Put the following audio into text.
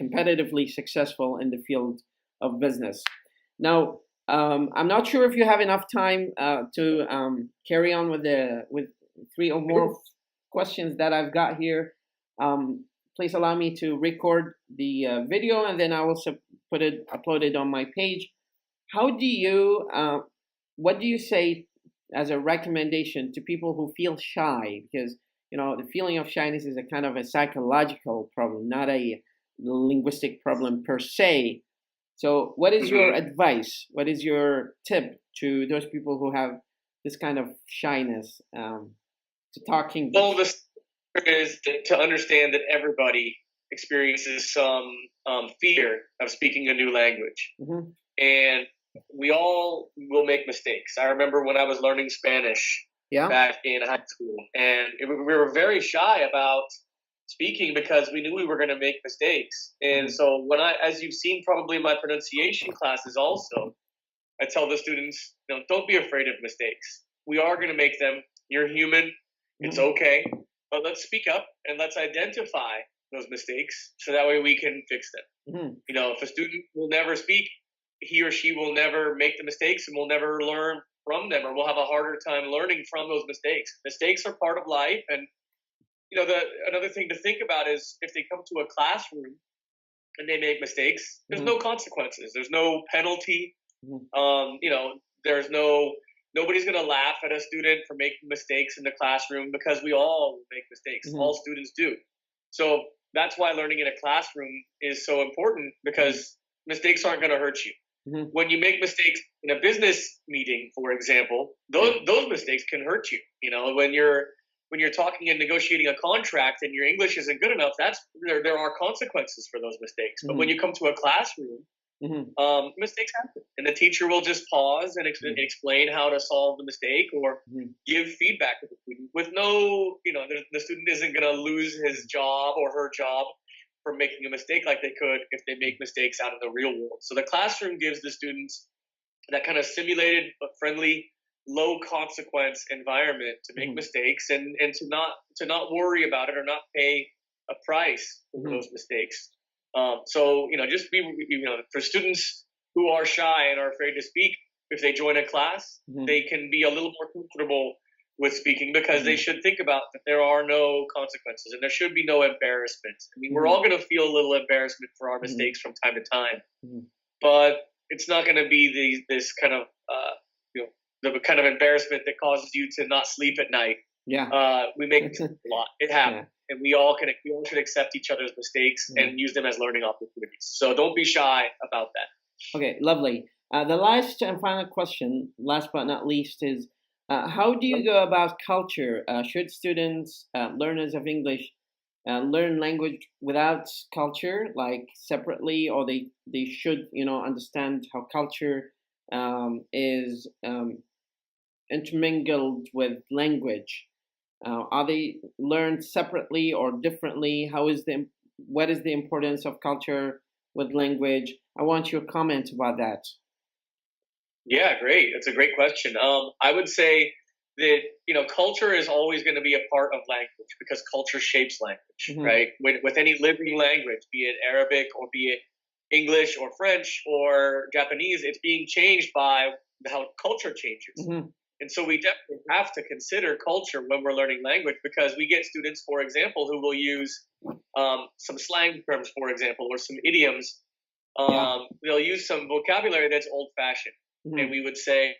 competitively successful in the field of business. Now, I'm not sure if you have enough time to carry on with three or more questions that I've got here. Please allow me to record the video, and then I will upload it on my page. How do you, what do you say as a recommendation to people who feel shy? Because, the feeling of shyness is a kind of a psychological problem, not a linguistic problem per se. So what is your advice? What is your tip to those people who have this kind of shyness to talk English? Well, the is to understand that everybody experiences some fear of speaking a new language. Mm-hmm. And we all will make mistakes. I remember when I was learning Spanish back in high school, and we were very shy about speaking because we knew we were going to make mistakes. And so as you've seen probably in my pronunciation classes also, I tell the students, don't be afraid of mistakes. We are going to make them. You're human. It's okay. But let's speak up and let's identify those mistakes so that way we can fix them. If a student will never speak, he or she will never make the mistakes and will never learn from them, or will have a harder time learning from those mistakes. Mistakes are part of life. And another thing to think about is if they come to a classroom and they make mistakes, there's no consequences. There's no penalty. Nobody's going to laugh at a student for making mistakes in the classroom because we all make mistakes. All students do. So that's why learning in a classroom is so important, because mistakes aren't going to hurt you. When you make mistakes in a business meeting, for example, those mistakes can hurt you. When you're talking and negotiating a contract and your English isn't good enough, there are consequences for those mistakes. But when you come to a classroom, mistakes happen, and the teacher will just pause and explain how to solve the mistake or give feedback to the student with the student isn't going to lose his job or her job for making a mistake like they could if they make mistakes out in the real world. So the classroom gives the students that kind of simulated but friendly, low consequence environment to make mistakes and to not worry about it or not pay a price for those mistakes. Just be, for students who are shy and are afraid to speak, if they join a class, they can be a little more comfortable with speaking, because they should think about that there are no consequences and there should be no embarrassment. I mean, we're all going to feel a little embarrassment for our mistakes from time to time, but it's not going to be this kind of, the kind of embarrassment that causes you to not sleep at night. We make mistakes a lot. It happens. And we all should accept each other's mistakes and use them as learning opportunities. So don't be shy about that. Okay, lovely. The last and final question, last but not least, is how do you go about culture? Should students, learners of English, learn language without culture, like separately, or they should, understand how culture is intermingled with language? Are they learned separately or differently? What is the importance of culture with language? I want your comment about that. Yeah, great. That's a great question. I would say that, culture is always going to be a part of language because culture shapes language, right? With any living language, be it Arabic or be it English or French or Japanese, it's being changed by how culture changes. And so we definitely have to consider culture when we're learning language, because we get students, for example, who will use some slang terms, for example, or some idioms. They'll use some vocabulary that's old-fashioned. And we would say,